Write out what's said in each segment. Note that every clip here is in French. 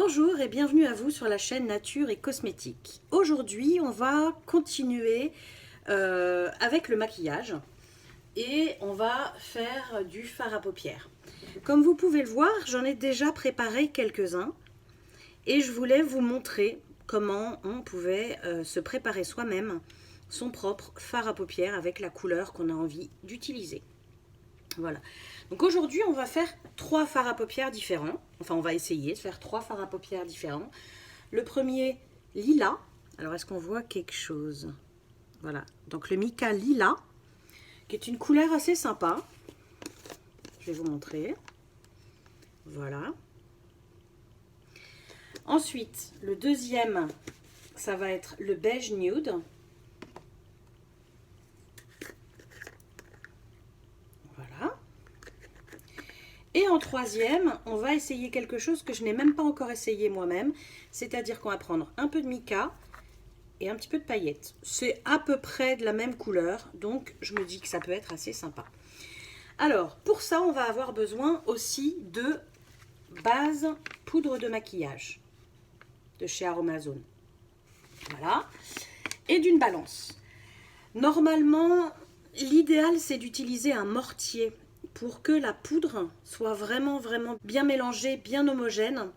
Bonjour et bienvenue à vous sur la chaîne Nature et Cosmétiques. Aujourd'hui, on va continuer avec le maquillage et on va faire du fard à paupières. Comme vous pouvez le voir, j'en ai déjà préparé quelques-uns et je voulais vous montrer comment on pouvait se préparer soi-même son propre fard à paupières avec la couleur qu'on a envie d'utiliser. Voilà. Donc aujourd'hui, on va faire 3 fards à paupières différents. Enfin, on va essayer de faire 3 fards à paupières différents. Le premier, lilas. Alors, est-ce qu'on voit quelque chose? Voilà. Donc, le mica lilas, qui est une couleur assez sympa. Je vais vous montrer. Voilà. Ensuite, le deuxième, ça va être le beige nude. Et en troisième, on va essayer quelque chose que je n'ai même pas encore essayé moi-même. C'est-à-dire qu'on va prendre un peu de mica et un petit peu de paillettes. C'est à peu près de la même couleur, donc je me dis que ça peut être assez sympa. Alors, pour ça, on va avoir besoin aussi de base poudre de maquillage de chez Aromazone. Voilà. Et d'une balance. Normalement, l'idéal, c'est d'utiliser un mortier pour que la poudre soit vraiment bien mélangée, bien homogène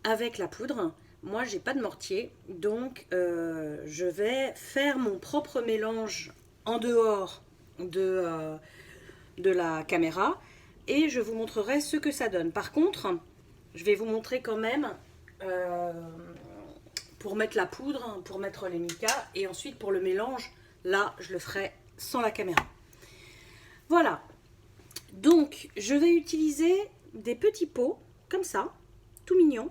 avec la poudre. Moi, j'ai pas de mortier, donc je vais faire mon propre mélange en dehors de la caméra et je vous montrerai ce que ça donne. Par contre, je vais vous montrer quand même pour mettre la poudre, pour mettre les micas et ensuite pour le mélange, là, je le ferai sans la caméra. Voilà. Donc, je vais utiliser des petits pots, comme ça, tout mignons,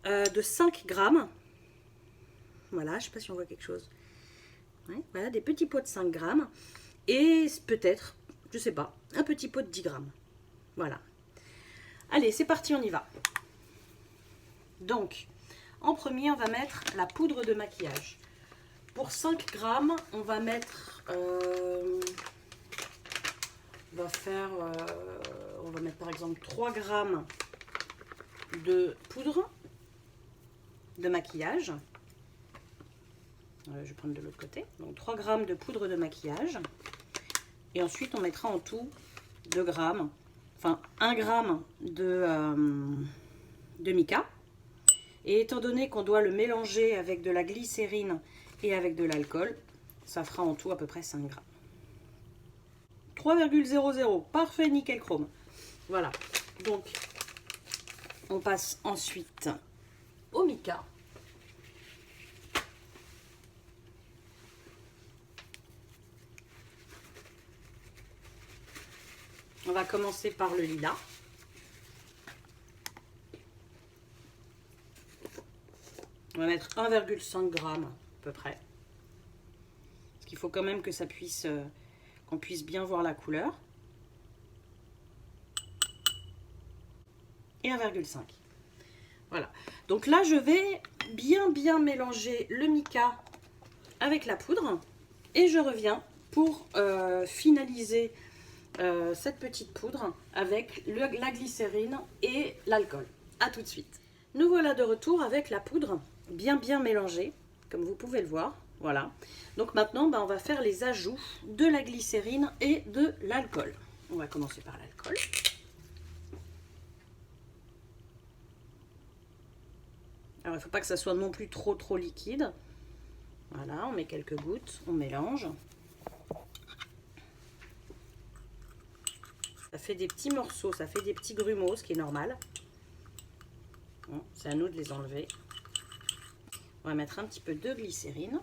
de 5 grammes. Voilà, je ne sais pas si on voit quelque chose. Ouais, voilà, des petits pots de 5 grammes. Et peut-être, je ne sais pas, un petit pot de 10 grammes. Voilà. Allez, c'est parti, on y va. Donc, en premier, on va mettre la poudre de maquillage. Pour 5 grammes, on va mettre... on va mettre par exemple 3 grammes de poudre de maquillage. Je vais prendre de l'autre côté. Donc 3 grammes de poudre de maquillage. Et ensuite on mettra en tout 2 grammes, enfin 1 gramme de mica. Et étant donné qu'on doit le mélanger avec de la glycérine et avec de l'alcool, ça fera en tout à peu près 5 grammes. 3,00. Parfait, nickel chrome. Voilà. Donc, on passe ensuite au mica. On va commencer par le lilas. On va mettre 1,5 g à peu près. Parce qu'il faut quand même que ça puisse... qu'on puisse bien voir la couleur. Et 1,5. Voilà. Donc là, je vais bien mélanger le mica avec la poudre. Et je reviens pour finaliser cette petite poudre avec la glycérine et l'alcool. A tout de suite. Nous voilà de retour avec la poudre bien mélangée, comme vous pouvez le voir. Voilà. Donc maintenant, on va faire les ajouts de la glycérine et de l'alcool. On va commencer par l'alcool. Alors, il ne faut pas que ça soit non plus trop liquide. Voilà, on met quelques gouttes, on mélange. Ça fait des petits morceaux, ça fait des petits grumeaux, ce qui est normal. Bon, c'est à nous de les enlever. On va mettre un petit peu de glycérine.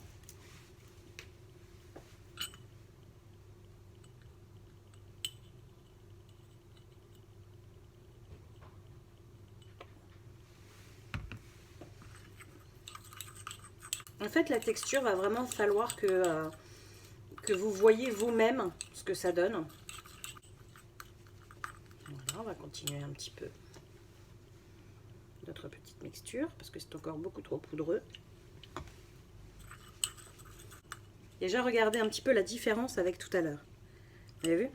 En fait, la texture va vraiment falloir que vous voyez vous-même ce que ça donne. Voilà, on va continuer un petit peu notre petite mixture parce que c'est encore beaucoup trop poudreux. Déjà, regardez un petit peu la différence avec tout à l'heure. Vous avez vu ?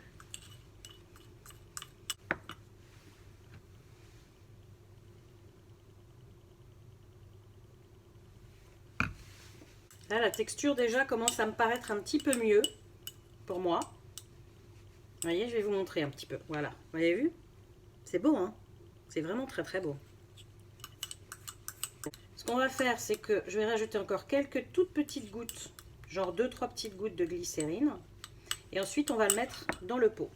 Là, la texture déjà commence à me paraître un petit peu mieux pour moi. Vous voyez, je vais vous montrer un petit peu. Voilà, vous avez vu? C'est beau, hein? C'est vraiment très très beau. Ce qu'on va faire, c'est que je vais rajouter encore quelques toutes petites gouttes, genre 2-3 petites gouttes de glycérine. Et ensuite, on va le mettre dans le pot.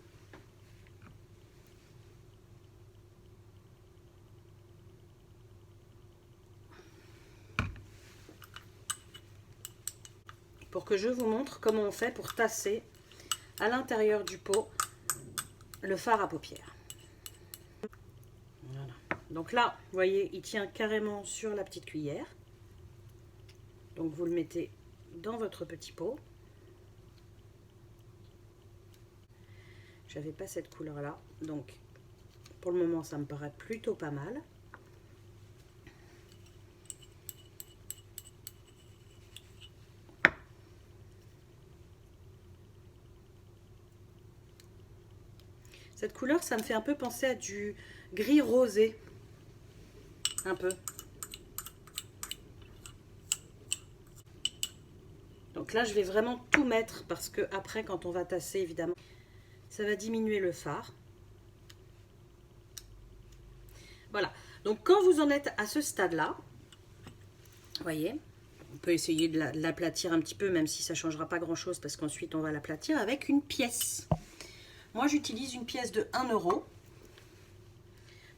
Pour que je vous montre comment on fait pour tasser à l'intérieur du pot le fard à paupières. Voilà. Donc là, vous voyez, il tient carrément sur la petite cuillère. Donc vous le mettez dans votre petit pot. J'avais pas cette couleur là, donc pour le moment ça me paraît plutôt pas mal. Cette couleur, ça me fait un peu penser à du gris rosé. Un peu. Donc là, je vais vraiment tout mettre parce que après, quand on va tasser, évidemment, ça va diminuer le fard. Voilà. Donc quand vous en êtes à ce stade-là, vous voyez, on peut essayer de l'aplatir un petit peu, même si ça ne changera pas grand-chose parce qu'ensuite, on va l'aplatir avec une pièce. Moi, j'utilise une pièce de 1 €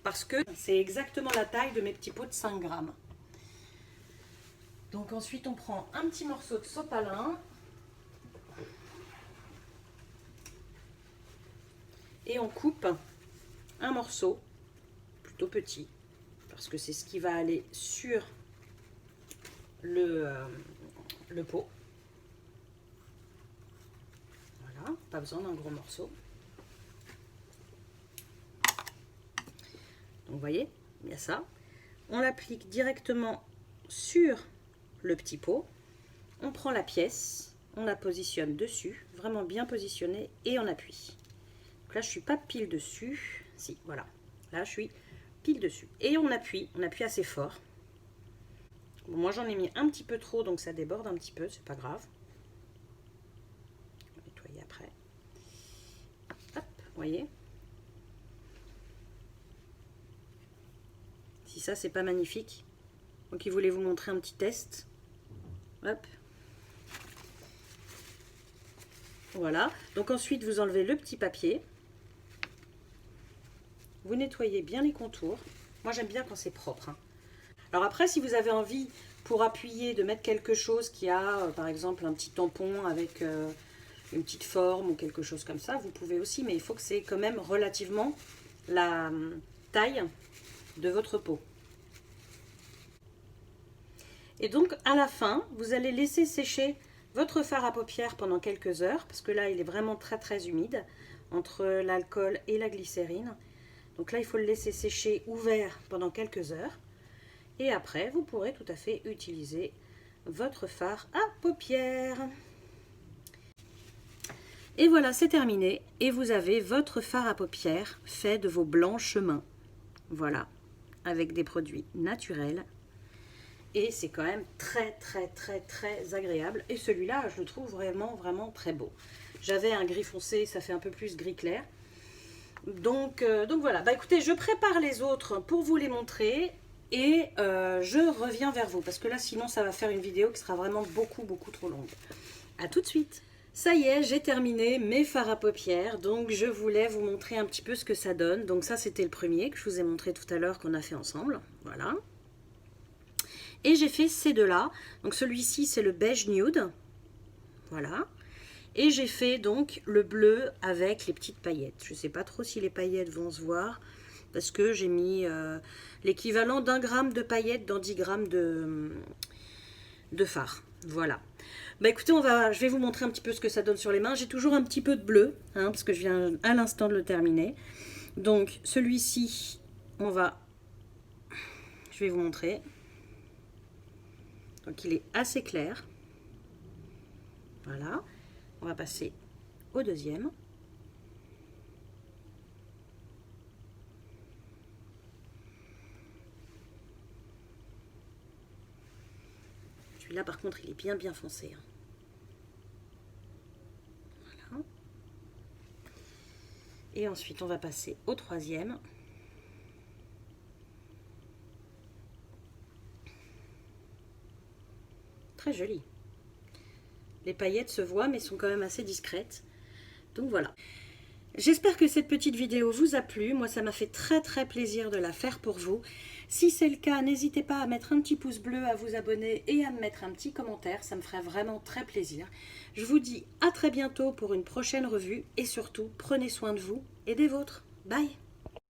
parce que c'est exactement la taille de mes petits pots de 5 grammes. Donc ensuite, on prend un petit morceau de sopalin et on coupe un morceau plutôt petit parce que c'est ce qui va aller sur le pot. Voilà, pas besoin d'un gros morceau. Donc vous voyez, il y a ça. On l'applique directement sur le petit pot. On prend la pièce, on la positionne dessus, vraiment bien positionnée, et on appuie. Donc là, je ne suis pas pile dessus. Si, voilà. Là, je suis pile dessus. Et on appuie assez fort. Bon, moi, j'en ai mis un petit peu trop, donc ça déborde un petit peu, c'est pas grave. On va nettoyer après. Hop, vous voyez. Si ça, c'est pas magnifique. Donc, il voulait vous montrer un petit test. Hop. Voilà. Donc, ensuite, vous enlevez le petit papier. Vous nettoyez bien les contours. Moi, j'aime bien quand c'est propre, hein. Alors après, si vous avez envie, pour appuyer, de mettre quelque chose qui a, par exemple, un petit tampon avec une petite forme ou quelque chose comme ça, vous pouvez aussi, mais il faut que c'est quand même relativement la taille de votre pot. Et donc, à la fin, vous allez laisser sécher votre fard à paupières pendant quelques heures, parce que là, il est vraiment très très humide, entre l'alcool et la glycérine. Donc là, il faut le laisser sécher ouvert pendant quelques heures. Et après, vous pourrez tout à fait utiliser votre fard à paupières. Et voilà, c'est terminé. Et vous avez votre fard à paupières fait de vos blanches mains. Voilà, avec des produits naturels. Et c'est quand même très, très, très, très agréable. Et celui-là, je le trouve vraiment, vraiment très beau. J'avais un gris foncé, ça fait un peu plus gris clair. Donc voilà, bah écoutez, je prépare les autres pour vous les montrer. Et je reviens vers vous, parce que là, sinon, ça va faire une vidéo qui sera vraiment beaucoup, beaucoup trop longue. A tout de suite. Ça y est, j'ai terminé mes fards à paupières, donc je voulais vous montrer un petit peu ce que ça donne. Donc ça, c'était le premier que je vous ai montré tout à l'heure qu'on a fait ensemble. Voilà. Et j'ai fait ces deux-là. Donc celui-ci, c'est le beige nude. Voilà. Et j'ai fait donc le bleu avec les petites paillettes. Je ne sais pas trop si les paillettes vont se voir, parce que j'ai mis l'équivalent d'1 gramme de paillettes dans 10 grammes de fard. Voilà. Bah écoutez, je vais vous montrer un petit peu ce que ça donne sur les mains. J'ai toujours un petit peu de bleu, hein, parce que je viens à l'instant de le terminer. Donc celui-ci, je vais vous montrer. Donc il est assez clair. Voilà. On va passer au deuxième. Celui-là, par contre, il est bien foncé. Voilà. Et ensuite, on va passer au troisième. Très joli. Les paillettes se voient, mais sont quand même assez discrètes. Donc voilà. J'espère que cette petite vidéo vous a plu. Moi, ça m'a fait très plaisir de la faire pour vous. Si c'est le cas, n'hésitez pas à mettre un petit pouce bleu, à vous abonner et à me mettre un petit commentaire. Ça me ferait vraiment très plaisir. Je vous dis à très bientôt pour une prochaine revue. Et surtout, prenez soin de vous et des vôtres. Bye!